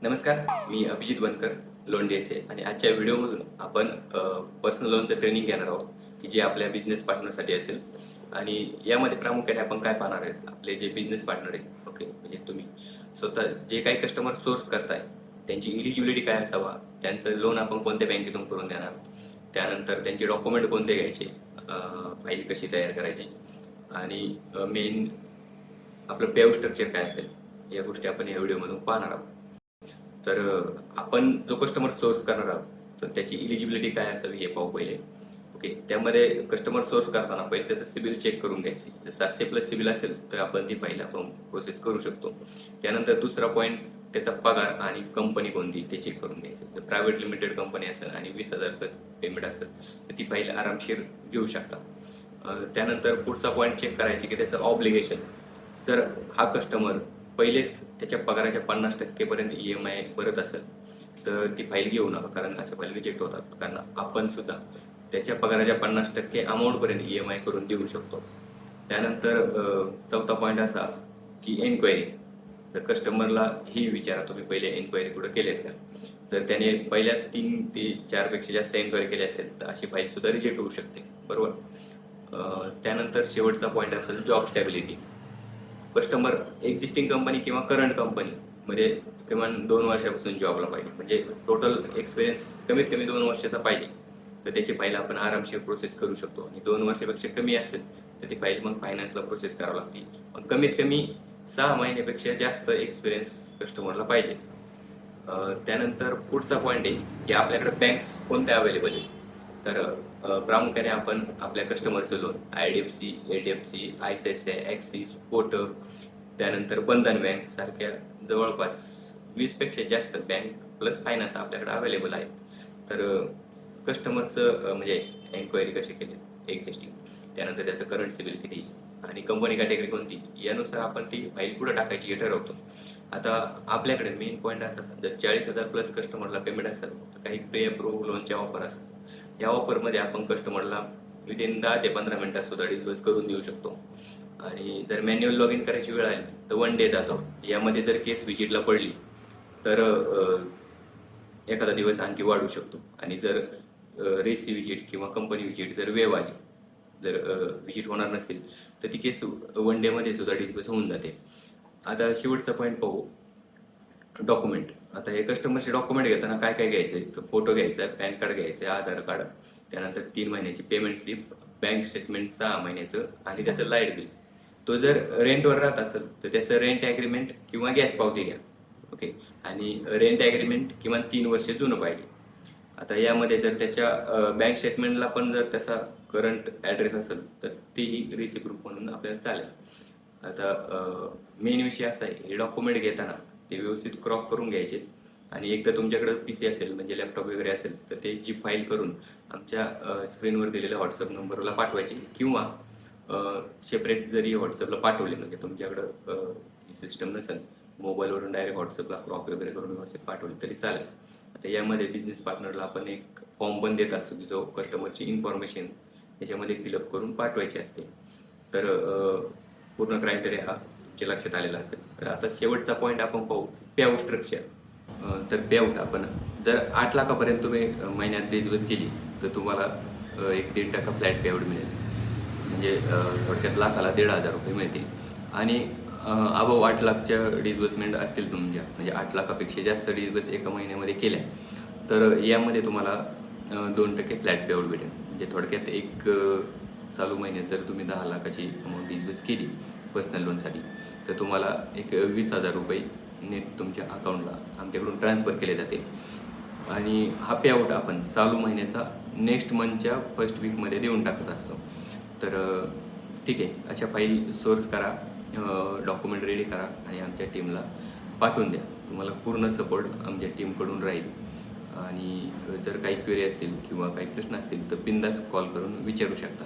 नमस्कार, मी अभिजित बनकर, loan DSA आणि आजच्या व्हिडिओमधून आपण पर्सनल लोनचं ट्रेनिंग घेणार आहोत, की जे आपल्या बिझनेस पार्टनरसाठी असेल. आणि यामध्ये प्रामुख्याने आपण काय पाहणार आहेत, आपले जे बिझनेस पार्टनर आहेत, ओके, म्हणजे तुम्ही स्वतः जे काही कस्टमर सोर्स करताय, त्यांची इलिजिबिलिटी काय असावा, त्यांचं लोन आपण कोणत्या बँकेतून करून देणार, त्यानंतर त्यांचे डॉक्युमेंट कोणते घ्यायचे, फाईल कशी तयार करायची आणि मेन आपलं पे स्ट्रक्चर काय असेल, या गोष्टी आपण या व्हिडिओमधून पाहणार आहोत. तर आपण जो कस्टमर सोर्स करणार आहोत तर त्याची इलिजिबिलिटी काय असावी हे पाहू पहिले. ओके, त्यामध्ये कस्टमर सोर्स करताना पहिले त्याचं सिबिल चेक करून घ्यायचे. जर 700+ सिबिल असेल तर आपण ती फाईल आपण प्रोसेस करू शकतो. त्यानंतर दुसरा पॉईंट, त्याचा पगार आणि कंपनी कोणती ते चेक करून घ्यायचं. जर प्रायव्हेट लिमिटेड कंपनी असेल आणि 20,000+ पेमेंट असेल तर ती फाईल आरामशीर घेऊ शकता. त्यानंतर पुढचा पॉईंट चेक करायचे की त्याचं ऑब्लिगेशन. जर हा कस्टमर पहिलेच त्याच्या पगाराच्या 50% पर्यंत EMI भरत असेल तर ती फाईल घेऊ नका, कारण अशा फाईल रिजेक्ट होतात. कारण आपण सुद्धा त्याच्या पगाराच्या 50% अमाऊंटपर्यंत EMI करून देऊ शकतो. त्यानंतर चौथा पॉईंट असा की एन्क्वायरी. तर कस्टमरला ही विचारा, तुम्ही पहिले एन्क्वायरी कुठं केलेत का. जर त्याने पहिल्याच 3 ते 4 पेक्षा जास्त एन्क्वायरी केली असेल तर अशी फाईल सुद्धा रिजेक्ट होऊ शकते, बरोबर. त्यानंतर शेवटचा पॉईंट असेल job stability. Customer existing company किंवा करंट कंपनीमध्ये किमान 2 वर्षापासून जॉबला पाहिजे, म्हणजे टोटल एक्सपिरियन्स कमीत कमी 2 वर्षाचा पाहिजे. तर त्याची फाईल आपण आरामशीर प्रोसेस करू शकतो. आणि 2 वर्षापेक्षा कमी असेल तर ती फाईल मग फायनान्सला प्रोसेस करावं लागते. पण कमीत कमी 6 महिन्यापेक्षा जास्त एक्सपिरियन्स कस्टमरला पाहिजेच. त्यानंतर पुढचा पॉईंट आहे की आपल्याकडे बँक्स कोणत्या अवेलेबल आहे. तर प्रामुख्याने आपण आपल्या कस्टमरचं loan IDFC, HDFC, ICICI, Axis, Kotak, त्यानंतर बंधन बँक सारख्या जवळपास 20पेक्षा जास्त बँक प्लस फायनान्स आपल्याकडे अवेलेबल आहेत. तर कस्टमरचं म्हणजे एन्क्वायरी कशी केली, एक्झिस्टिंग, त्यानंतर त्याचं करंट सिबिल किती आणि कंपनी कॅटेगरी कोणती, यानुसार आपण ती फाईल कुठं टाकायची हे ठरवतो. आता आपल्याकडे मेन पॉईंट असा, जर 40,000+ कस्टमरला पेमेंट असेल तर काही प्री अप्रूव्ह लोनच्या ऑफर असतात. या ऑफरमध्ये आपण कस्टमरला विदिन 10 ते 15 मिनिटात सुद्धा डिस्बर्स करून देऊ शकतो. आणि जर मॅन्युअल लॉग इन करायची वेळ आली तर 1 डे जातो. यामध्ये जर केस व्हिजिटला पडली तर एखादा दिवस आणखी वाढू शकतो. आणि जर रेसी व्हिजिट किंवा कंपनी व्हिजिट जर वेव आली, जर व्हिजिट होणार नसेल तर ती केस 1 डेमध्ये सुद्धा डिस्बर्स होऊन जाते. आता शेवटचा पॉईंट पाहू, डॉक्युमेंट. आता हे कस्टमरचे डॉक्युमेंट घेताना काय काय घ्यायचं आहे, तर फोटो घ्यायचा आहे, पॅन कार्ड घ्यायचं आहे, आधार कार्ड, त्यानंतर 3 महिन्याची पेमेंट स्लिप, बँक स्टेटमेंट 6 महिन्याचं आणि त्याचं लाईट बिल. तो जर रेंटवर राहत असेल तर त्याचं रेंट ॲग्रीमेंट किंवा गॅस पावती घ्या. ओके, आणि रेंट ॲग्रीमेंट किमान 3 वर्ष जुनं पाहिजे. आता यामध्ये जर त्याच्या बँक स्टेटमेंटला पण जर त्याचा करंट ॲड्रेस असेल तर तेही रिसिप्ट प्रूफ म्हणून आपल्याला चालेल. आता मेन विषय असा आहे, हे डॉक्युमेंट घेताना ते व्यवस्थित क्रॉप करून घ्यायचे. आणि एकदा तुमच्याकडे PC असेल म्हणजे लॅपटॉप वगैरे असेल तर ते जी फाईल करून आमच्या स्क्रीनवर दिलेल्या व्हॉट्सअप नंबरला पाठवायची, किंवा सेपरेट जरी व्हॉट्सअपला पाठवले, म्हणजे तुमच्याकडं ही सिस्टम नसेल, मोबाईलवरून डायरेक्ट व्हॉट्सअपला क्रॉप वगैरे करून व्यवस्थित पाठवली तरी चालेल. आता यामध्ये बिझनेस पार्टनरला आपण एक फॉर्म पण देत असतो की जो कस्टमरची इन्फॉर्मेशन याच्यामध्ये फिलअप करून पाठवायची असते. तर पूर्ण क्रायटेरिया हा तुमच्या लक्षात आलेला असेल. तर आता शेवटचा पॉईंट आपण पाहू, पे स्ट्रक्चर. तर पे आपण जर 8 लाखापर्यंत तुम्ही महिन्यात डिस्बर्स केली तर तुम्हाला 1-1.5% फ्लॅट पे मिळेल. म्हणजे थोडक्यात लाखाला 1,500 रुपये मिळतील. आणि अबव 8 लाखच्या डिस्बर्समेंट असतील तुमच्या, म्हणजे 8 लाखापेक्षा जास्त डिस्बर्स एका महिन्यामध्ये केल्या तर यामध्ये तुम्हाला 2% फ्लॅट पे भेटेल. म्हणजे थोडक्यात एक चालू महिन्यात जर तुम्ही 10 लाखाची अमाऊंट डिस्बर्स केली पर्सनल लोनसाठी तर तुम्हाला एक 20,000 रुपये नेट तुमच्या अकाउंटला आमच्याकडून ट्रान्सफर केले जाते. आणि हा पेआउट आपण चालू महिन्याचा नेक्स्ट मंथच्या फर्स्ट वीकमध्ये देऊन टाकत असतो. तर ठीक आहे, अशा फाईल सोर्स करा, डॉक्युमेंट रेडी करा आणि आमच्या टीमला पाठवून द्या. तुम्हाला पूर्ण सपोर्ट आमच्या टीमकडून राहील. आणि जर काही क्वेरी असतील किंवा काही प्रश्न असतील तर बिनधास्त कॉल करून विचारू शकता.